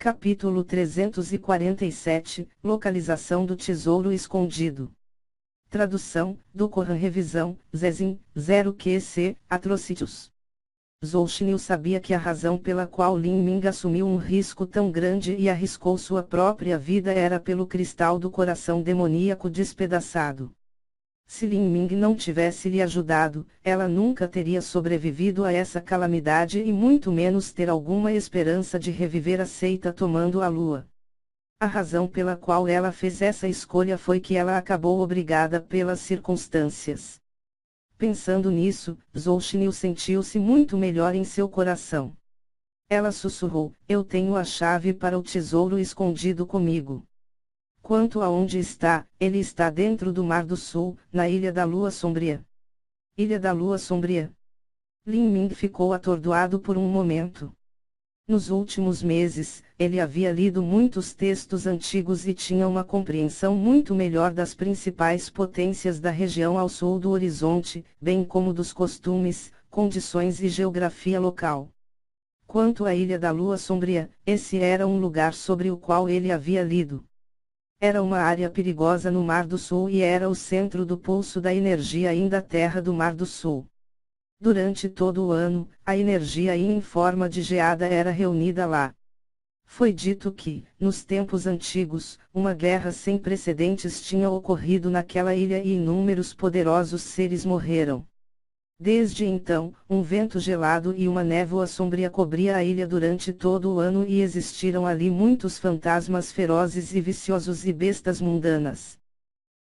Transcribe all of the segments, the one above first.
Capítulo 347, Localização do Tesouro Escondido. Tradução, do Coran Revisão, Zezin, 0QC, Atrocitus. Zolchinil sabia que a razão pela qual Lin Ming assumiu um risco tão grande e arriscou sua própria vida era pelo cristal do coração demoníaco despedaçado. Se Lin Ming não tivesse lhe ajudado, ela nunca teria sobrevivido a essa calamidade e muito menos ter alguma esperança de reviver a seita tomando a lua. A razão pela qual ela fez essa escolha foi que ela acabou obrigada pelas circunstâncias. Pensando nisso, Zolchinil sentiu-se muito melhor em seu coração. Ela sussurrou: "Eu tenho a chave para o tesouro escondido comigo. Quanto a onde está, ele está dentro do Mar do Sul, na Ilha da Lua Sombria." Ilha da Lua Sombria. Lin Ming ficou atordoado por um momento. Nos últimos meses, ele havia lido muitos textos antigos e tinha uma compreensão muito melhor das principais potências da região ao sul do horizonte, bem como dos costumes, condições e geografia local. Quanto à Ilha da Lua Sombria, esse era um lugar sobre o qual ele havia lido. Era uma área perigosa no Mar do Sul e era o centro do pulso da energia ainda terra do Mar do Sul. Durante todo o ano, a energia em forma de geada era reunida lá. Foi dito que, nos tempos antigos, uma guerra sem precedentes tinha ocorrido naquela ilha e inúmeros poderosos seres morreram. Desde então, um vento gelado e uma névoa sombria cobria a ilha durante todo o ano e existiram ali muitos fantasmas ferozes e viciosos e bestas mundanas.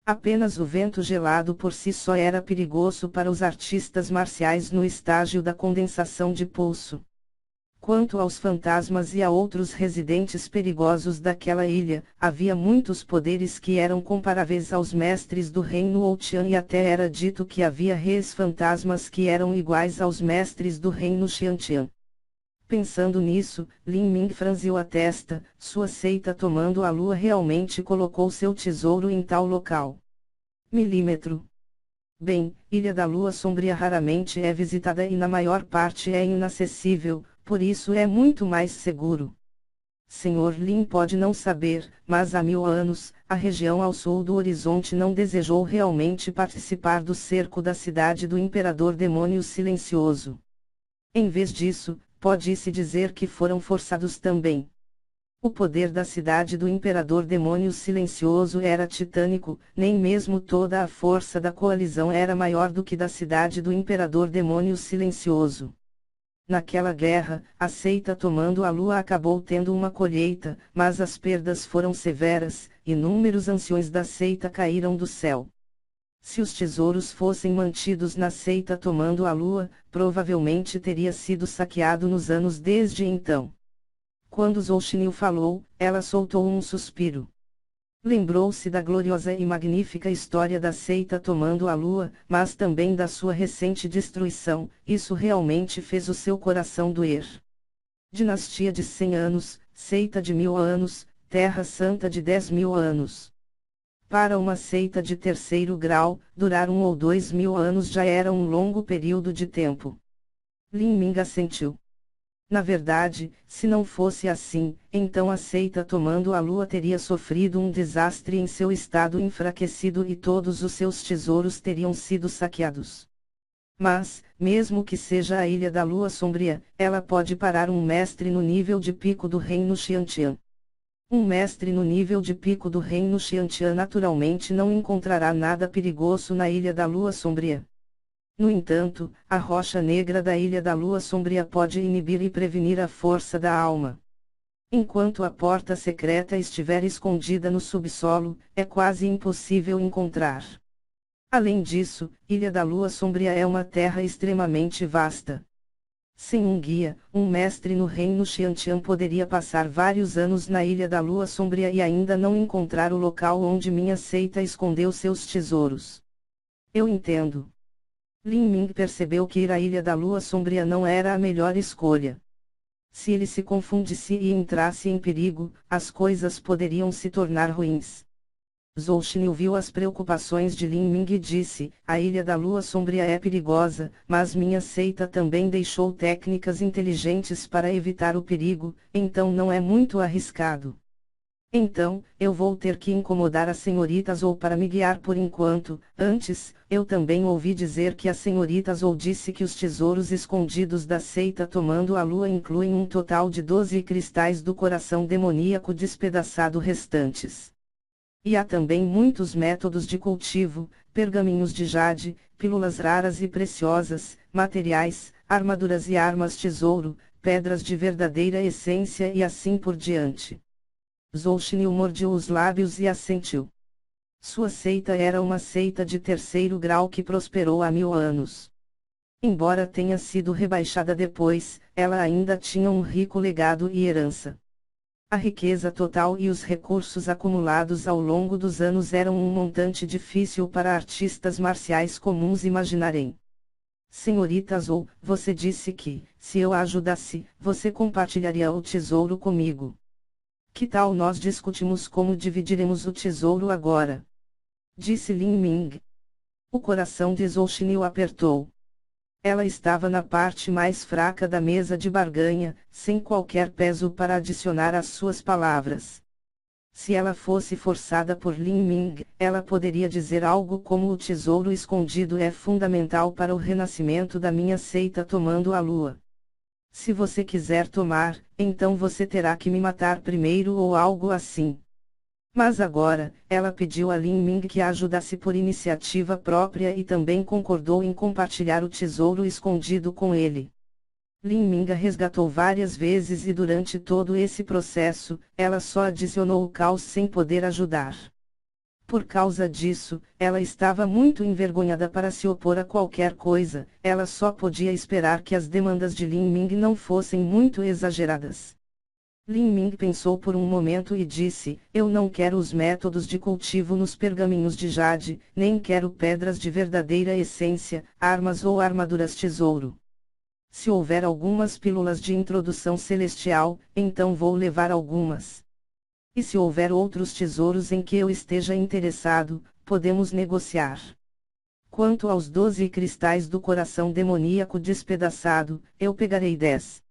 Apenas o vento gelado por si só era perigoso para os artistas marciais no estágio da condensação de pulso. Quanto aos fantasmas e a outros residentes perigosos daquela ilha, havia muitos poderes que eram comparáveis aos mestres do reino Outian e até era dito que havia reis fantasmas que eram iguais aos mestres do reino Xiantian. Pensando nisso, Lin Ming franziu a testa, sua seita tomando a lua realmente colocou seu tesouro em tal local. Milímetro. Bem, Ilha da Lua Sombria raramente é visitada e na maior parte é inacessível, por isso é muito mais seguro. Sr. Lin pode não saber, mas há 1000 anos, a região ao sul do horizonte não desejou realmente participar do cerco da cidade do Imperador Demônio Silencioso. Em vez disso, pode-se dizer que foram forçados também. O poder da cidade do Imperador Demônio Silencioso era titânico, nem mesmo toda a força da coalizão era maior do que da cidade do Imperador Demônio Silencioso. Naquela guerra, a seita tomando a lua acabou tendo uma colheita, mas as perdas foram severas, inúmeros anciões da seita caíram do céu. Se os tesouros fossem mantidos na seita tomando a lua, provavelmente teria sido saqueado nos anos desde então. Quando Zolchinil falou, ela soltou um suspiro. Lembrou-se da gloriosa e magnífica história da seita tomando a lua, mas também da sua recente destruição, isso realmente fez o seu coração doer. Dinastia de 100 anos, seita de 1000 anos, Terra Santa de 10.000 anos. Para uma seita de terceiro grau, durar 1 ou 2.000 anos já era um longo período de tempo. Lin Ming assentiu. Na verdade, se não fosse assim, então a seita tomando a lua teria sofrido um desastre em seu estado enfraquecido e todos os seus tesouros teriam sido saqueados. Mas, mesmo que seja a Ilha da Lua Sombria, ela pode parar um mestre no nível de pico do reino Xiantian. Um mestre no nível de pico do reino Xiantian naturalmente não encontrará nada perigoso na Ilha da Lua Sombria. No entanto, a rocha negra da Ilha da Lua Sombria pode inibir e prevenir a força da alma. Enquanto a porta secreta estiver escondida no subsolo, é quase impossível encontrar. Além disso, Ilha da Lua Sombria é uma terra extremamente vasta. Sem um guia, um mestre no reino Xiantian poderia passar vários anos na Ilha da Lua Sombria e ainda não encontrar o local onde minha seita escondeu seus tesouros. Eu entendo. Lin Ming percebeu que ir à Ilha da Lua Sombria não era a melhor escolha. Se ele se confundisse e entrasse em perigo, as coisas poderiam se tornar ruins. Zhou Xinyu viu as preocupações de Lin Ming e disse: a Ilha da Lua Sombria é perigosa, mas minha seita também deixou técnicas inteligentes para evitar o perigo, então não é muito arriscado. Então, eu vou ter que incomodar a senhorita Zhou para me guiar por enquanto. Antes, eu também ouvi dizer que a senhorita Zhou disse que os tesouros escondidos da seita Tomando a Lua incluem um total de 12 cristais do coração demoníaco despedaçado restantes. E há também muitos métodos de cultivo, pergaminhos de jade, pílulas raras e preciosas, materiais, armaduras e armas tesouro, pedras de verdadeira essência e assim por diante. Zhou Xinyu mordeu os lábios e assentiu. Sua seita era uma seita de terceiro grau que prosperou há 1000 anos. Embora tenha sido rebaixada depois, ela ainda tinha um rico legado e herança. A riqueza total e os recursos acumulados ao longo dos anos eram um montante difícil para artistas marciais comuns imaginarem. Senhorita Zhou, você disse que, se eu a ajudasse, você compartilharia o tesouro comigo. Que tal nós discutimos como dividiremos o tesouro agora? Disse Lin Ming. O coração de Zhou Xinyu apertou. Ela estava na parte mais fraca da mesa de barganha, sem qualquer peso para adicionar às suas palavras. Se ela fosse forçada por Lin Ming, ela poderia dizer algo como: o tesouro escondido é fundamental para o renascimento da minha seita Tomando a Lua. Se você quiser tomar, então você terá que me matar primeiro ou algo assim. Mas agora, ela pediu a Lin Ming que a ajudasse por iniciativa própria e também concordou em compartilhar o tesouro escondido com ele. Lin Ming a resgatou várias vezes e durante todo esse processo, ela só adicionou o caos sem poder ajudar. Por causa disso, ela estava muito envergonhada para se opor a qualquer coisa, ela só podia esperar que as demandas de Lin Ming não fossem muito exageradas. Lin Ming pensou por um momento e disse: eu não quero os métodos de cultivo nos pergaminhos de jade, nem quero pedras de verdadeira essência, armas ou armaduras tesouro. Se houver algumas pílulas de introdução celestial, então vou levar algumas. E se houver outros tesouros em que eu esteja interessado, podemos negociar. Quanto aos 12 cristais do coração demoníaco despedaçado, eu pegarei 10.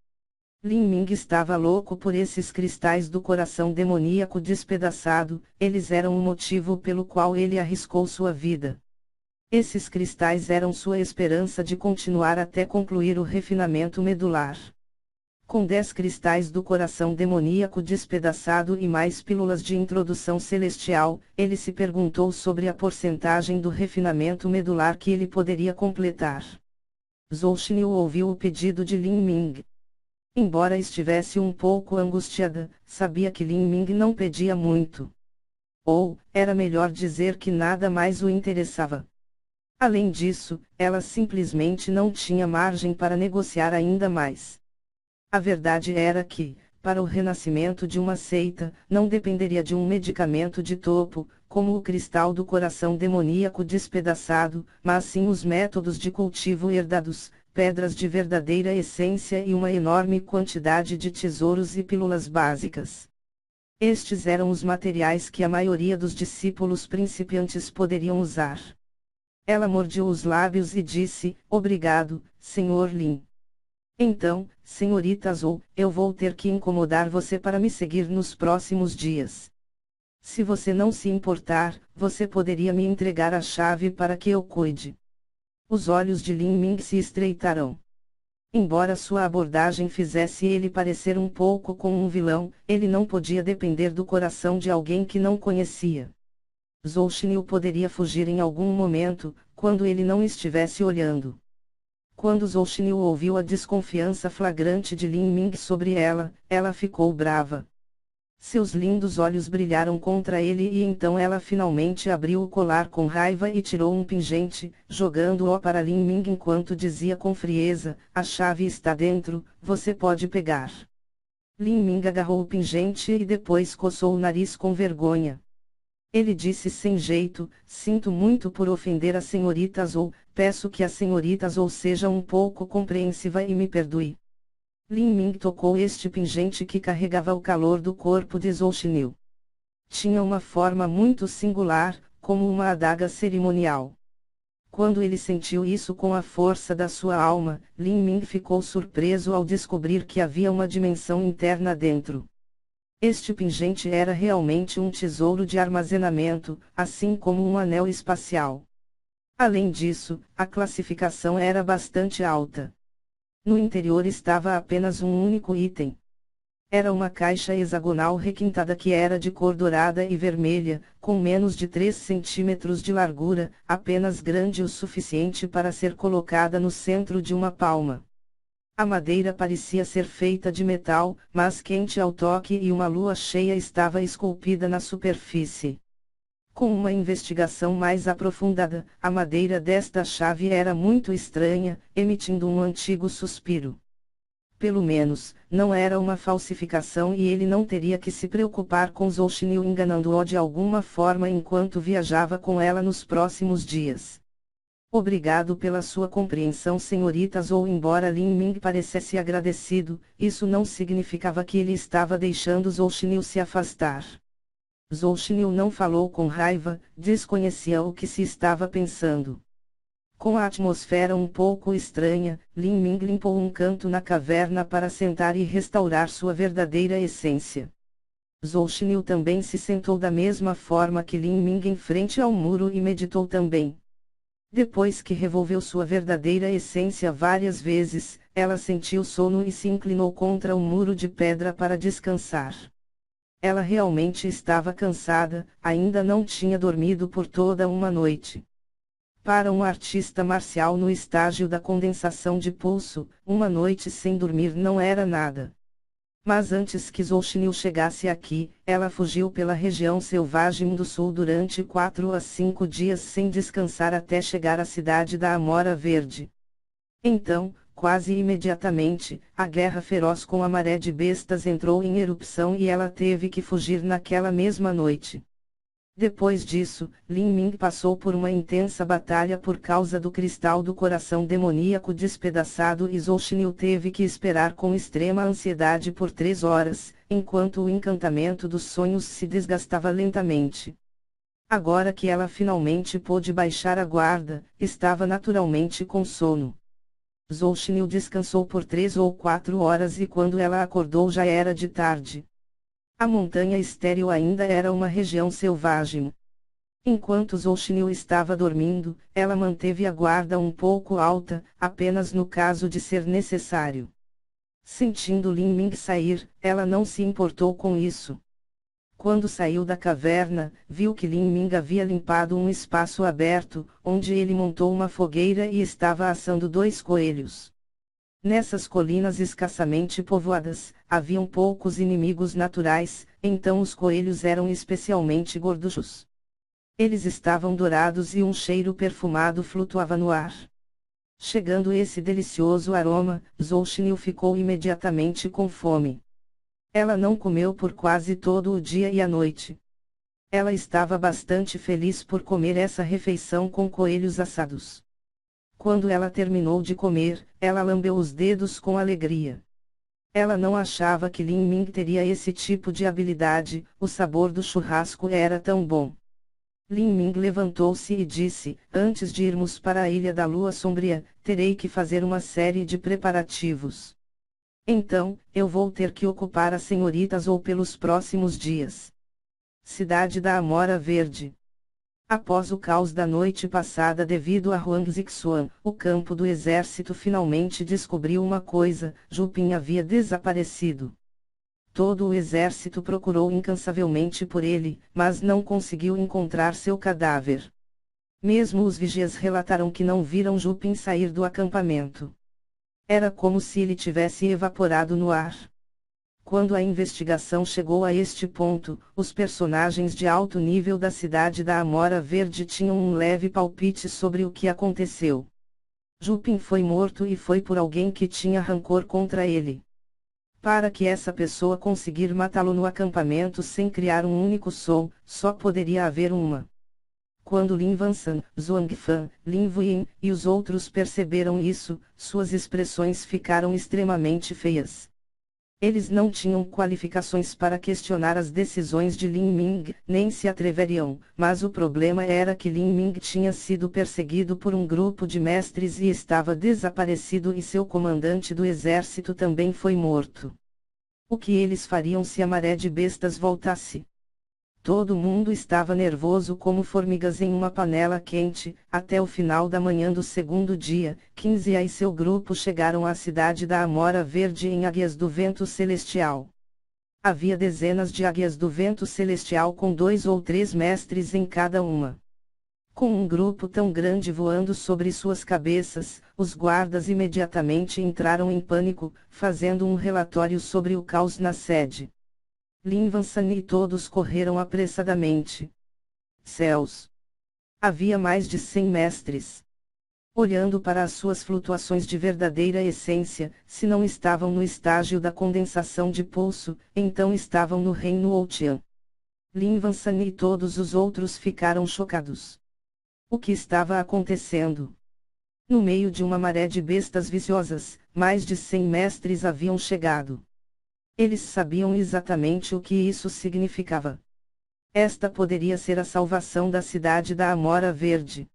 Lin Ming estava louco por esses cristais do coração demoníaco despedaçado, eles eram o motivo pelo qual ele arriscou sua vida. Esses cristais eram sua esperança de continuar até concluir o refinamento medular. Com 10 cristais do coração demoníaco despedaçado e mais pílulas de introdução celestial, ele se perguntou sobre a porcentagem do refinamento medular que ele poderia completar. Zhou Xinyu ouviu o pedido de Lin Ming. Embora estivesse um pouco angustiada, sabia que Lin Ming não pedia muito. Ou, era melhor dizer que nada mais o interessava. Além disso, ela simplesmente não tinha margem para negociar ainda mais. A verdade era que, para o renascimento de uma seita, não dependeria de um medicamento de topo, como o cristal do coração demoníaco despedaçado, mas sim os métodos de cultivo herdados, pedras de verdadeira essência e uma enorme quantidade de tesouros e pílulas básicas. Estes eram os materiais que a maioria dos discípulos principiantes poderiam usar. Ela mordeu os lábios e disse: obrigado, Sr. Lin. Então, senhorita Zhou, eu vou ter que incomodar você para me seguir nos próximos dias. Se você não se importar, você poderia me entregar a chave para que eu cuide. Os olhos de Lin Ming se estreitaram. Embora sua abordagem fizesse ele parecer um pouco como um vilão, ele não podia depender do coração de alguém que não conhecia. Zhou Xinyu poderia fugir em algum momento, quando ele não estivesse olhando. Quando Zhou Xinyu ouviu a desconfiança flagrante de Lin Ming sobre ela, ela ficou brava. Seus lindos olhos brilharam contra ele e então ela finalmente abriu o colar com raiva e tirou um pingente, jogando-o para Lin Ming enquanto dizia com frieza: a chave está dentro, você pode pegar. Lin Ming agarrou o pingente e depois coçou o nariz com vergonha. Ele disse sem jeito: sinto muito por ofender a senhorita Zhou, peço que a senhorita Zhou seja um pouco compreensiva e me perdoe. Lin Ming tocou este pingente que carregava o calor do corpo de Zhou Xinyu. Tinha uma forma muito singular, como uma adaga cerimonial. Quando ele sentiu isso com a força da sua alma, Lin Ming ficou surpreso ao descobrir que havia uma dimensão interna dentro. Este pingente era realmente um tesouro de armazenamento, assim como um anel espacial. Além disso, a classificação era bastante alta. No interior estava apenas um único item. Era uma caixa hexagonal requintada que era de cor dourada e vermelha, com menos de 3 centímetros de largura, apenas grande o suficiente para ser colocada no centro de uma palma. A madeira parecia ser feita de metal, mas quente ao toque e uma lua cheia estava esculpida na superfície. Com uma investigação mais aprofundada, a madeira desta chave era muito estranha, emitindo um antigo suspiro. Pelo menos, não era uma falsificação e ele não teria que se preocupar com Zhou Xinyu enganando-o de alguma forma enquanto viajava com ela nos próximos dias. Obrigado pela sua compreensão, senhorita Zhou. Embora Lin Ming parecesse agradecido, isso não significava que ele estava deixando Zhou Xinyu se afastar. Zhou Xinyu não falou com raiva, desconhecia o que se estava pensando. Com a atmosfera um pouco estranha, Lin Ming limpou um canto na caverna para sentar e restaurar sua verdadeira essência. Zhou Xinyu também se sentou da mesma forma que Lin Ming em frente ao muro e meditou também. Depois que revolveu sua verdadeira essência várias vezes, ela sentiu sono e se inclinou contra o muro de pedra para descansar. Ela realmente estava cansada, ainda não tinha dormido por toda uma noite. Para um artista marcial no estágio da condensação de pulso, uma noite sem dormir não era nada. Mas antes que Zhou Xinyu chegasse aqui, ela fugiu pela região selvagem do sul durante 4 a 5 dias sem descansar até chegar à cidade da Amora Verde. Então, quase imediatamente, a guerra feroz com a maré de bestas entrou em erupção e ela teve que fugir naquela mesma noite. Depois disso, Lin Ming passou por uma intensa batalha por causa do cristal do coração demoníaco despedaçado e Zhou Xinyu teve que esperar com extrema ansiedade por 3 horas, enquanto o encantamento dos sonhos se desgastava lentamente. Agora que ela finalmente pôde baixar a guarda, estava naturalmente com sono. Zhou Xinyu descansou por 3 ou 4 horas e quando ela acordou já era de tarde. A montanha estéril ainda era uma região selvagem. Enquanto Zhou Xinyu estava dormindo, ela manteve a guarda um pouco alta, apenas no caso de ser necessário. Sentindo Lin Ming sair, ela não se importou com isso. Quando saiu da caverna, viu que Lin Ming havia limpado um espaço aberto, onde ele montou uma fogueira e estava assando 2 coelhos. Nessas colinas escassamente povoadas, haviam poucos inimigos naturais, então os coelhos eram especialmente gorduchos. Eles estavam dourados e um cheiro perfumado flutuava no ar. Chegando esse delicioso aroma, Zhou Xinyu ficou imediatamente com fome. Ela não comeu por quase todo o dia e a noite. Ela estava bastante feliz por comer essa refeição com coelhos assados. Quando ela terminou de comer, ela lambeu os dedos com alegria. Ela não achava que Lin Ming teria esse tipo de habilidade, o sabor do churrasco era tão bom. Lin Ming levantou-se e disse, antes de irmos para a Ilha da Lua Sombria, terei que fazer uma série de preparativos. Então, eu vou ter que ocupar a senhorita Zhou pelos próximos dias. Cidade da Amora Verde. Após o caos da noite passada devido a Huang Zixuan, o campo do exército finalmente descobriu uma coisa, Jupin havia desaparecido. Todo o exército procurou incansavelmente por ele, mas não conseguiu encontrar seu cadáver. Mesmo os vigias relataram que não viram Jupin sair do acampamento. Era como se ele tivesse evaporado no ar. Quando a investigação chegou a este ponto, os personagens de alto nível da cidade da Amora Verde tinham um leve palpite sobre o que aconteceu. Jupin foi morto e foi por alguém que tinha rancor contra ele. Para que essa pessoa conseguir matá-lo no acampamento sem criar um único som, só poderia haver uma. Quando Lin Vansan, Zhuang Fan, Lin Wuyin e os outros perceberam isso, suas expressões ficaram extremamente feias. Eles não tinham qualificações para questionar as decisões de Lin Ming, nem se atreveriam, mas o problema era que Lin Ming tinha sido perseguido por um grupo de mestres e estava desaparecido e seu comandante do exército também foi morto. O que eles fariam se a maré de bestas voltasse? Todo mundo estava nervoso como formigas em uma panela quente. Até o final da manhã do segundo dia, 15 e seu grupo chegaram à cidade da Amora Verde em Águias do Vento Celestial. Havia dezenas de águias do vento celestial com 2 ou 3 mestres em cada uma. Com um grupo tão grande voando sobre suas cabeças, os guardas imediatamente entraram em pânico, fazendo um relatório sobre o caos na sede. Lin Vansan e todos correram apressadamente. Céus! Havia mais de 100 mestres. Olhando para as suas flutuações de verdadeira essência, se não estavam no estágio da condensação de pulso, então estavam no reino Outian. Lin Vansan e todos os outros ficaram chocados. O que estava acontecendo? No meio de uma maré de bestas viciosas, mais de 100 mestres haviam chegado. Eles sabiam exatamente o que isso significava. Esta poderia ser a salvação da cidade da Amora Verde.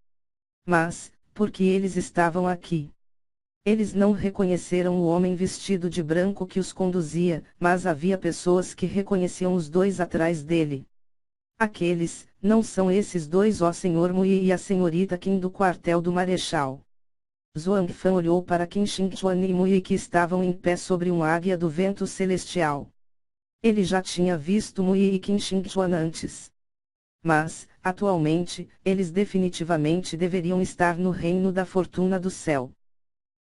Mas, por que eles estavam aqui? Eles não reconheceram o homem vestido de branco que os conduzia, mas havia pessoas que reconheciam os dois atrás dele. Aqueles, não são esses dois, ó Sr. Mui e a senhorita Qin do quartel do Marechal. Zhuang Fan olhou para Qin Shengchuan e Mui que estavam em pé sobre um águia do vento celestial. Ele já tinha visto Mui e Qin Shengchuan antes. Mas, atualmente, eles definitivamente deveriam estar no reino da fortuna do céu.